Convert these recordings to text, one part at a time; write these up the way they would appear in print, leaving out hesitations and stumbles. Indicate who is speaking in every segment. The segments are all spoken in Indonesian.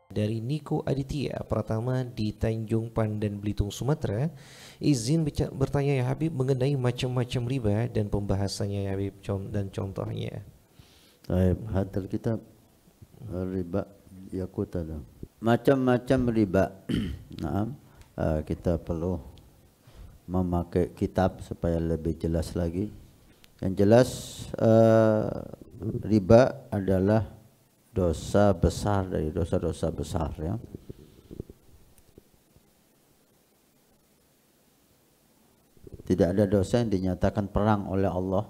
Speaker 1: Dari Niko Aditya Pratama di Tanjung Pandan, Belitung, Sumatera. Izin bertanya ya Habib mengenai macam-macam riba dan pembahasannya ya Habib dan contohnya.
Speaker 2: Baik, hadal kitab riba yakut ada. Macam-macam riba. Nah, kita perlu memakai kitab supaya lebih jelas lagi. Yang jelas riba adalah dosa besar dari dosa-dosa besar ya. Tidak ada dosa yang dinyatakan perang oleh Allah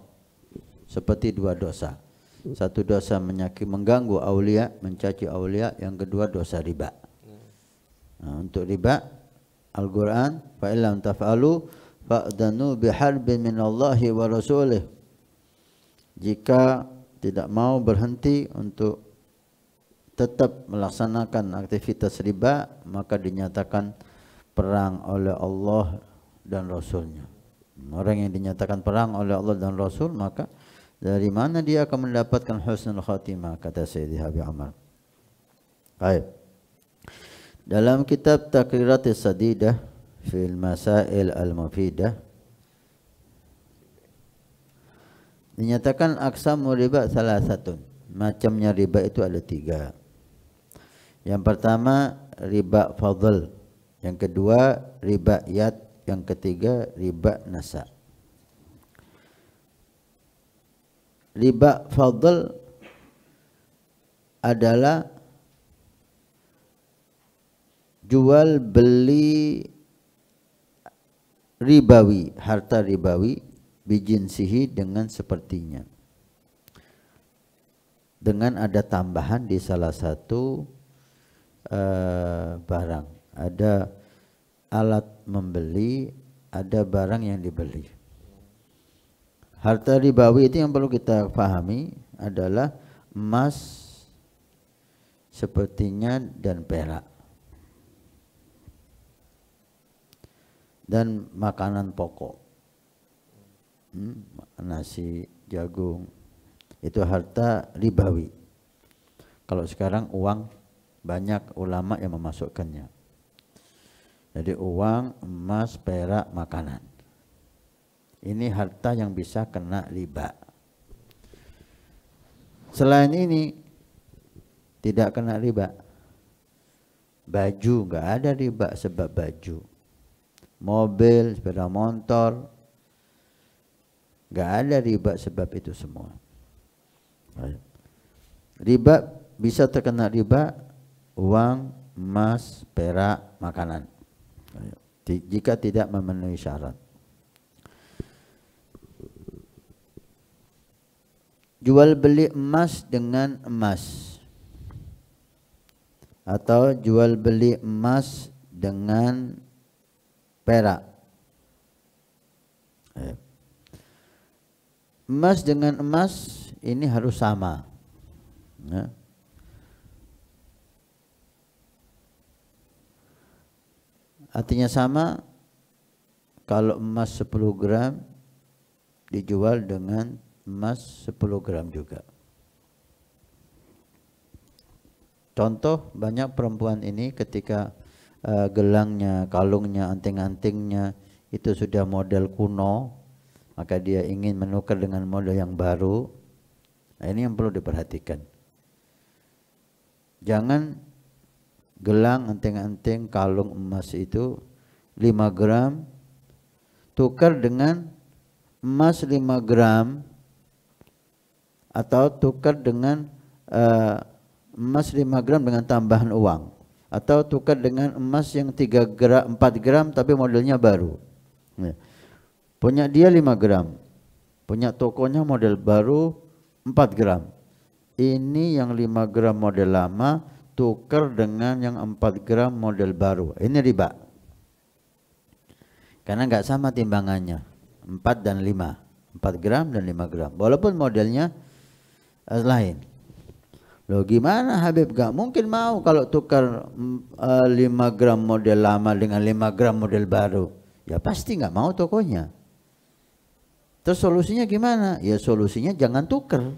Speaker 2: seperti dua dosa. Satu dosa mengganggu aulia, mencaci aulia, yang kedua dosa riba. Nah, untuk riba Al-Quran, fa illam taf'alu fa'danu biharbin minallahi wa rasulih. Jika tidak mau berhenti untuk tetap melaksanakan aktivitas riba, maka dinyatakan perang oleh Allah dan Rasulnya. Orang yang dinyatakan perang oleh Allah dan Rasul, maka dari mana dia akan mendapatkan husnul khatimah, kata Sayyidi Habib Amar. Baik. Dalam kitab Taqriratis Sadidah fil Masail al-Mufidah dinyatakan aqsamu riba salasatun. Macamnya riba itu ada 3. Yang pertama riba fadl, yang kedua riba yad, yang ketiga riba nasa. Riba fadl adalah jual beli ribawi, harta ribawi bijinsihi dengan sepertinya, dengan ada tambahan di salah satu barang. Ada alat membeli, ada barang yang dibeli. Harta ribawi itu yang perlu kita pahami adalah emas, sepertinya, dan perak, dan makanan pokok, nasi, jagung, itu harta ribawi. Kalau sekarang uang, banyak ulama yang memasukkannya. Jadi uang, emas, perak, makanan. Ini harta yang bisa kena riba. Selain ini tidak kena riba. Baju enggak ada riba sebab baju. Mobil, sepeda motor, enggak ada riba sebab itu semua. Riba bisa terkena riba uang, emas, perak, makanan, jika tidak memenuhi syarat. Jual beli emas dengan emas, atau jual beli emas dengan perak. Emas dengan emas ini harus sama. Ya. Artinya sama, kalau emas 10 gram dijual dengan emas 10 gram juga. Contoh, banyak perempuan ini ketika gelangnya, kalungnya, anting-antingnya itu sudah model kuno, maka dia ingin menukar dengan model yang baru. Nah, ini yang perlu diperhatikan. Jangan gelang, anting-anting, kalung emas itu 5 gram tukar dengan emas 5 gram, atau tukar dengan emas 5 gram dengan tambahan uang, atau tukar dengan emas yang 3 gram, 4 gram tapi modelnya baru. Punya dia 5 gram, punya tokonya model baru 4 gram. Ini yang 5 gram model lama tukar dengan yang 4 gram model baru. Ini riba. Karena enggak sama timbangannya, 4 dan 5, 4 gram dan 5 gram, walaupun modelnya lain. Loh gimana Habib, gak mungkin mau kalau tukar 5 gram model lama dengan 5 gram model baru. Ya pasti gak mau tokonya. Terus solusinya gimana? Ya solusinya jangan tukar.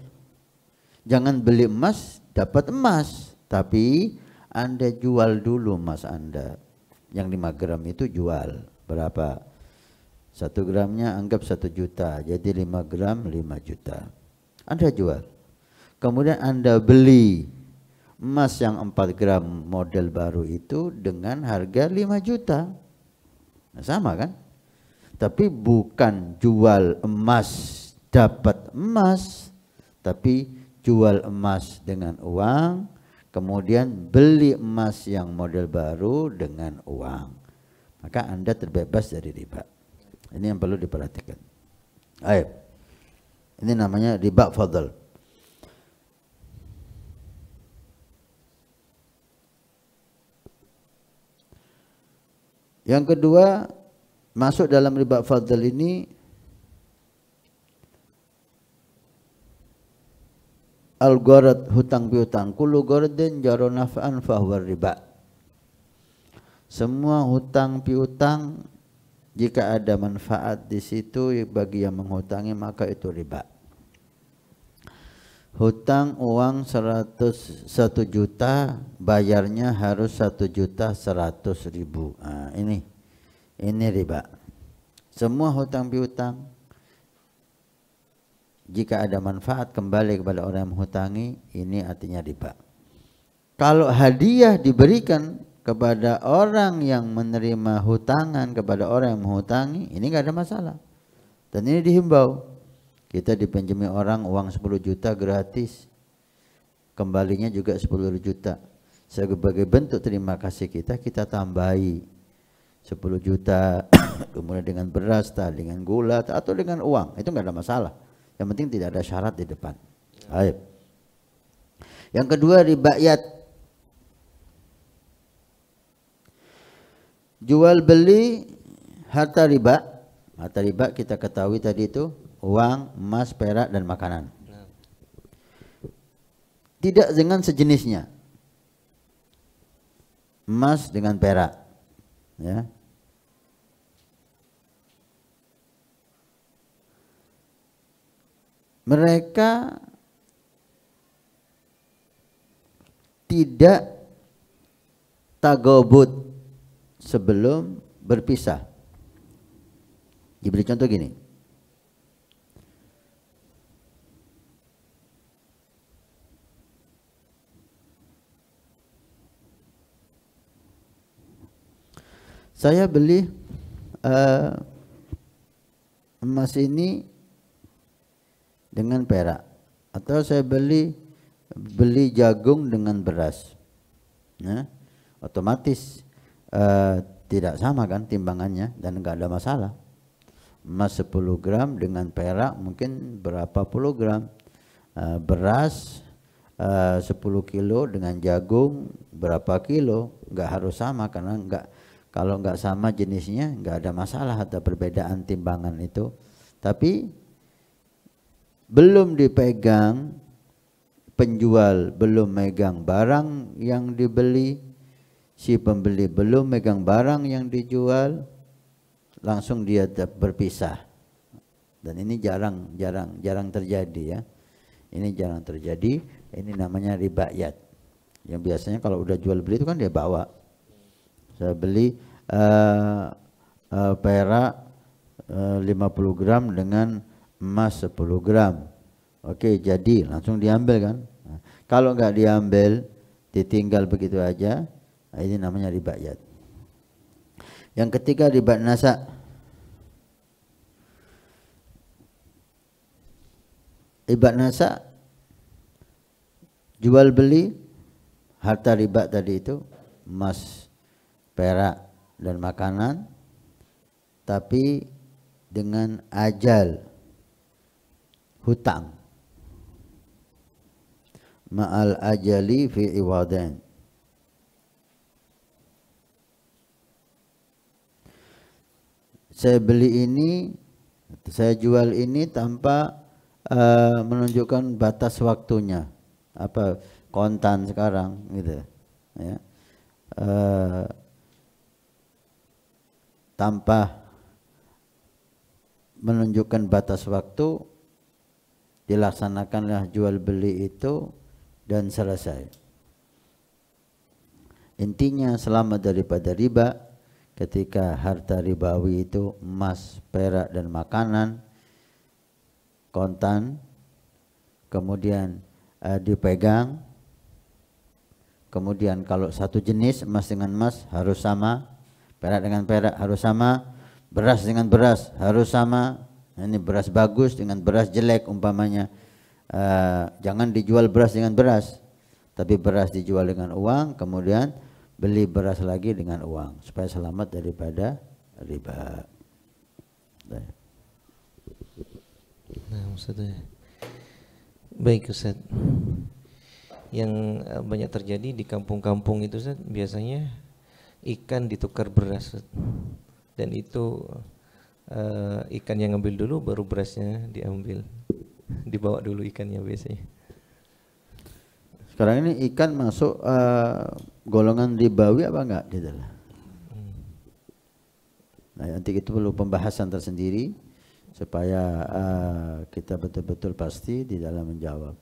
Speaker 2: Jangan beli emas dapat emas, tapi Anda jual dulu emas Anda. Yang 5 gram itu jual. Berapa? 1 gramnya anggap 1 juta. Jadi 5 gram 5 juta. Anda jual. Kemudian Anda beli emas yang 4 gram model baru itu dengan harga 5 juta. Nah, sama kan? Tapi bukan jual emas dapat emas, tapi jual emas dengan uang, kemudian beli emas yang model baru dengan uang. Maka Anda terbebas dari riba. Ini yang perlu diperhatikan. Ayo. Ini namanya riba fadl. Yang kedua, masuk dalam riba fadl ini al-gharad, hutang piutang. Kullu gharadin jaro naf'an fahuwa riba. Semua hutang piutang jika ada manfaat di situ bagi yang menghutangi maka itu riba. Hutang uang 1 juta, bayarnya harus 1.100.000. Nah, ini riba. Semua hutang piutang jika ada manfaat kembali kepada orang yang menghutangi, ini artinya riba. Kalau hadiah diberikan kepada orang yang menerima hutangan kepada orang yang menghutangi, ini enggak ada masalah. Dan ini dihimbau. Kita dipinjami orang uang 10 juta gratis, kembalinya juga 10 juta. Sebagai bentuk terima kasih kita tambahi 10 juta, kemudian dengan beras, dengan gula, atau dengan uang. Itu enggak ada masalah. Yang penting tidak ada syarat di depan. Baik. Yang kedua, ribayat. Jual beli harta riba. Harta riba kita ketahui tadi itu uang, emas, perak, dan makanan. Tidak dengan sejenisnya. Emas dengan perak. Ya. Mereka tidak tagabut sebelum berpisah. Diberi contoh gini. Saya beli emas ini dengan perak, atau saya beli jagung dengan beras, nah, otomatis tidak sama kan timbangannya dan enggak ada masalah. Emas 10 gram dengan perak mungkin berapa puluh gram, beras 10 kilo dengan jagung berapa kilo, enggak harus sama karena kalau enggak sama jenisnya enggak ada masalah ada perbedaan timbangan itu. Tapi belum dipegang, penjual belum megang barang yang dibeli, si pembeli belum megang barang yang dijual, langsung dia berpisah. Dan ini jarang terjadi ya. Ini jarang terjadi. Ini namanya ribayat. Yang biasanya kalau udah jual beli itu kan dia bawa. Saya beli perak 50 gram dengan emas 10 gram. Oke, jadi langsung diambil kan. Nah, kalau enggak diambil, ditinggal begitu aja, nah ini namanya ribayat. Yang ketiga, riba nasa. Riba nasa, jual beli harta riba tadi itu, emas, perak, dan makanan, tapi dengan ajal hutang, ma'al ajali fi iwadan. Saya beli ini, saya jual ini tanpa menunjukkan batas waktunya, apa kontan sekarang gitu ya, tanpa menunjukkan batas waktu, dilaksanakanlah jual beli itu dan selesai. Intinya selamat daripada riba ketika harta ribawi itu emas, perak dan makanan kontan, kemudian dipegang, kemudian kalau satu jenis emas dengan emas harus sama, perak dengan perak harus sama, beras dengan beras harus sama. Ini beras bagus dengan beras jelek umpamanya. Jangan dijual beras dengan beras, tapi beras dijual dengan uang, kemudian beli beras lagi dengan uang supaya selamat daripada riba.
Speaker 1: Nah, Ustaz. Baik Ustaz. Yang banyak terjadi di kampung-kampung itu Ustaz, biasanya ikan ditukar beras Ustaz. Dan itu ikan yang ngambil dulu baru berasnya diambil. Dibawa dulu ikannya biasanya.
Speaker 2: Sekarang ini ikan masuk golongan ribawi apa enggak gitu lah. Nah, nanti itu perlu pembahasan tersendiri supaya kita betul-betul pasti di dalam menjawab.